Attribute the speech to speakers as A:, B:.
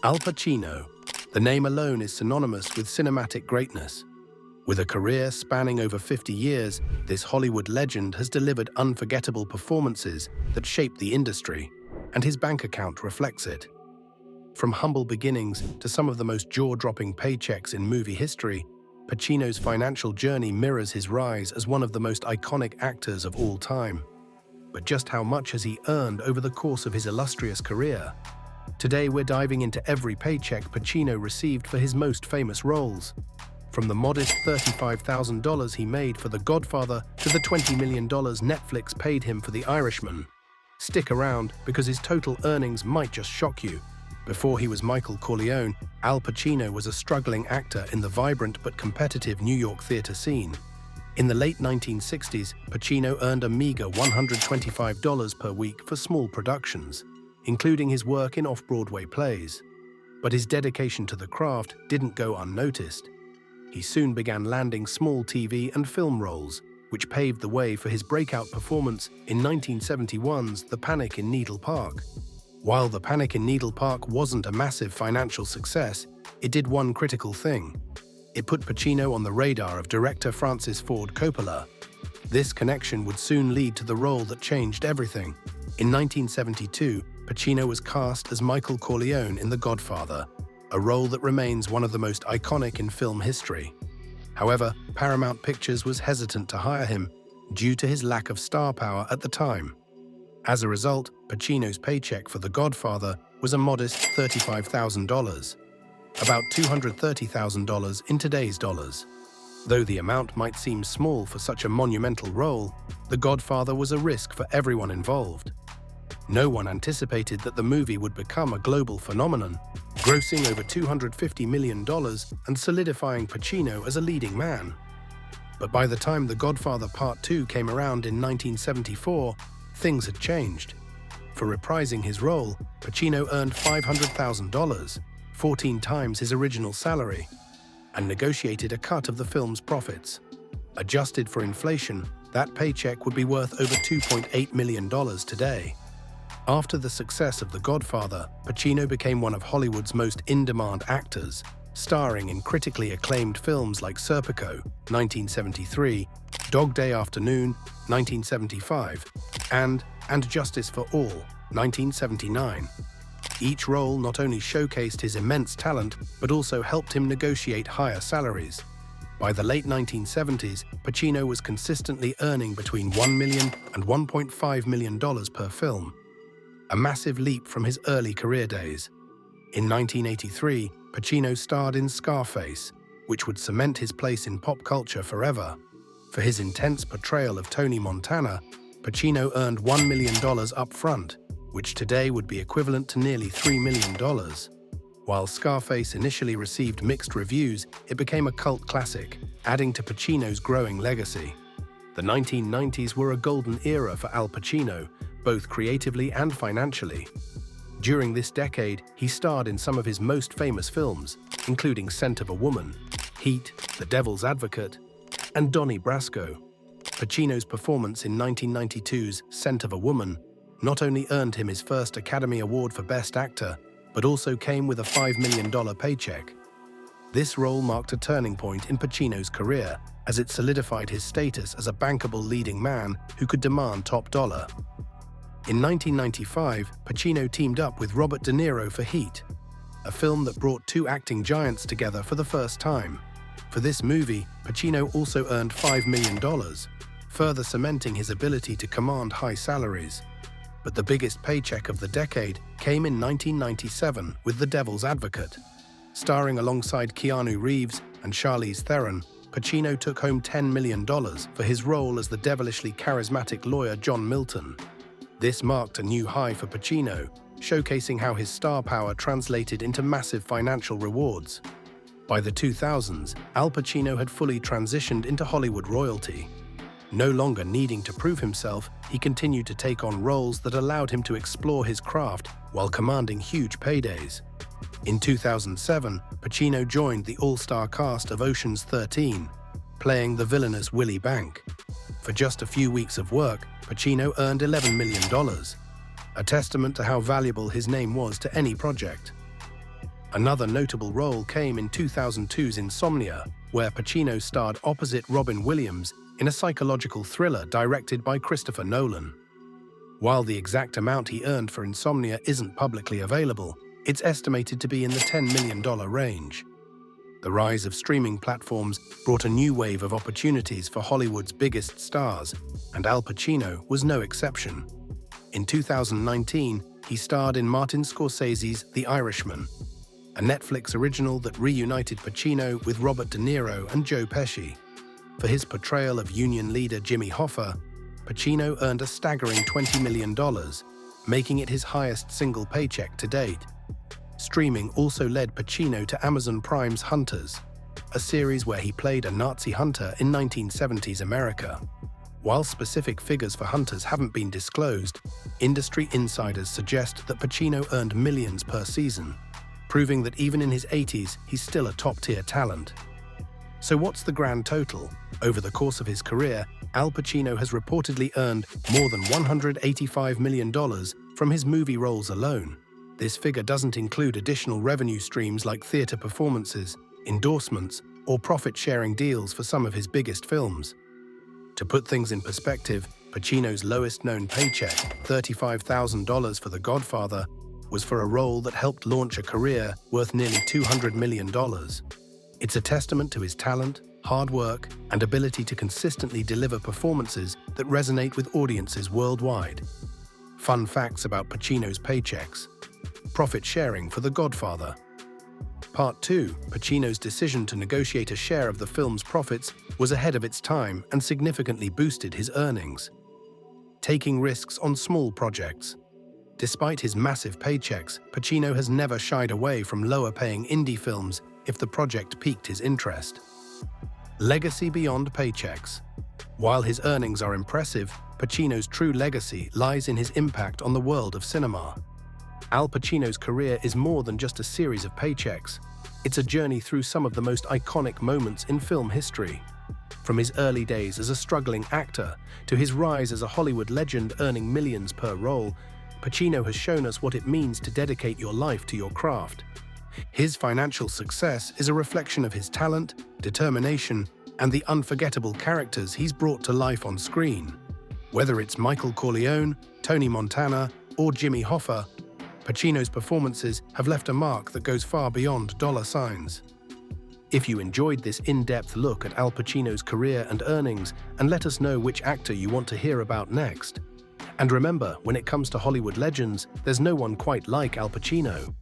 A: Al Pacino. The name alone is synonymous with cinematic greatness. With a career spanning over 50 years, this Hollywood legend has delivered unforgettable performances that shaped the industry, and his bank account reflects it. From humble beginnings to some of the most jaw-dropping paychecks in movie history, Pacino's financial journey mirrors his rise as one of the most iconic actors of all time. But just how much has he earned over the course of his illustrious career? Today we're diving into every paycheck Pacino received for his most famous roles. From the modest $35,000 he made for The Godfather to the $20 million Netflix paid him for The Irishman. Stick around, because his total earnings might just shock you. Before he was Michael Corleone, Al Pacino was a struggling actor in the vibrant but competitive New York theater scene. In the late 1960s, Pacino earned a meager $125 per week for small productions, including his work in off-Broadway plays. But his dedication to the craft didn't go unnoticed. He soon began landing small TV and film roles, which paved the way for his breakout performance in 1971's The Panic in Needle Park. While The Panic in Needle Park wasn't a massive financial success, it did one critical thing. It put Pacino on the radar of director Francis Ford Coppola. This connection would soon lead to the role that changed everything. In 1972, Pacino was cast as Michael Corleone in The Godfather, a role that remains one of the most iconic in film history. However, Paramount Pictures was hesitant to hire him due to his lack of star power at the time. As a result, Pacino's paycheck for The Godfather was a modest $35,000, about $230,000 in today's dollars. Though the amount might seem small for such a monumental role, The Godfather was a risk for everyone involved. No one anticipated that the movie would become a global phenomenon, grossing over $250 million and solidifying Pacino as a leading man. But by the time The Godfather Part 2 came around in 1974, things had changed. For reprising his role, Pacino earned $500,000, 14 times his original salary, and negotiated a cut of the film's profits. Adjusted for inflation, that paycheck would be worth over $2.8 million today. After the success of The Godfather, Pacino became one of Hollywood's most in-demand actors, starring in critically acclaimed films like Serpico, 1973, Dog Day Afternoon, 1975, and Justice for All, 1979. Each role not only showcased his immense talent, but also helped him negotiate higher salaries. By the late 1970s, Pacino was consistently earning between $1 million and $1.5 million per film, a massive leap from his early career days. In 1983, Pacino starred in Scarface, which would cement his place in pop culture forever. For his intense portrayal of Tony Montana, Pacino earned $1 million up front, which today would be equivalent to nearly $3 million. While Scarface initially received mixed reviews, it became a cult classic, adding to Pacino's growing legacy. The 1990s were a golden era for Al Pacino, both creatively and financially. During this decade, he starred in some of his most famous films, including Scent of a Woman, Heat, The Devil's Advocate, and Donnie Brasco. Pacino's performance in 1992's Scent of a Woman not only earned him his first Academy Award for Best Actor, but also came with a $5 million paycheck. This role marked a turning point in Pacino's career, as it solidified his status as a bankable leading man who could demand top dollar. In 1995, Pacino teamed up with Robert De Niro for Heat, a film that brought two acting giants together for the first time. For this movie, Pacino also earned $5 million, further cementing his ability to command high salaries. But the biggest paycheck of the decade came in 1997 with The Devil's Advocate. Starring alongside Keanu Reeves and Charlize Theron, Pacino took home $10 million for his role as the devilishly charismatic lawyer John Milton. This marked a new high for Pacino, showcasing how his star power translated into massive financial rewards. By the 2000s, Al Pacino had fully transitioned into Hollywood royalty. No longer needing to prove himself, he continued to take on roles that allowed him to explore his craft while commanding huge paydays. In 2007, Pacino joined the all-star cast of Ocean's 13, playing the villainous Willie Bank. For just a few weeks of work, Pacino earned $11 million, a testament to how valuable his name was to any project. Another notable role came in 2002's Insomnia, where Pacino starred opposite Robin Williams in a psychological thriller directed by Christopher Nolan. While the exact amount he earned for Insomnia isn't publicly available, it's estimated to be in the $10 million range. The rise of streaming platforms brought a new wave of opportunities for Hollywood's biggest stars, and Al Pacino was no exception. In 2019, he starred in Martin Scorsese's The Irishman, a Netflix original that reunited Pacino with Robert De Niro and Joe Pesci. For his portrayal of Union leader Jimmy Hoffa, Pacino earned a staggering $20 million, making it his highest single paycheck to date. Streaming also led Pacino to Amazon Prime's Hunters, a series where he played a Nazi hunter in 1970s America. While specific figures for Hunters haven't been disclosed, industry insiders suggest that Pacino earned millions per season, proving that even in his 80s, he's still a top-tier talent. So what's the grand total? Over the course of his career, Al Pacino has reportedly earned more than $185 million from his movie roles alone. This figure doesn't include additional revenue streams like theater performances, endorsements, or profit-sharing deals for some of his biggest films. To put things in perspective, Pacino's lowest-known paycheck, $35,000 for The Godfather, was for a role that helped launch a career worth nearly $200 million. It's a testament to his talent, hard work, and ability to consistently deliver performances that resonate with audiences worldwide. Fun facts about Pacino's paychecks. Profit sharing for The Godfather. Part 2. Pacino's decision to negotiate a share of the film's profits was ahead of its time and significantly boosted his earnings. Taking risks on small projects. Despite his massive paychecks, Pacino has never shied away from lower-paying indie films if the project piqued his interest. Legacy beyond paychecks. While his earnings are impressive, Pacino's true legacy lies in his impact on the world of cinema. Al Pacino's career is more than just a series of paychecks. It's a journey through some of the most iconic moments in film history. From his early days as a struggling actor to his rise as a Hollywood legend earning millions per role, Pacino has shown us what it means to dedicate your life to your craft. His financial success is a reflection of his talent, determination, and the unforgettable characters he's brought to life on screen. Whether it's Michael Corleone, Tony Montana, or Jimmy Hoffa, Pacino's performances have left a mark that goes far beyond dollar signs. If you enjoyed this in-depth look at Al Pacino's career and earnings, and let us know which actor you want to hear about next. And remember, when it comes to Hollywood legends, there's no one quite like Al Pacino.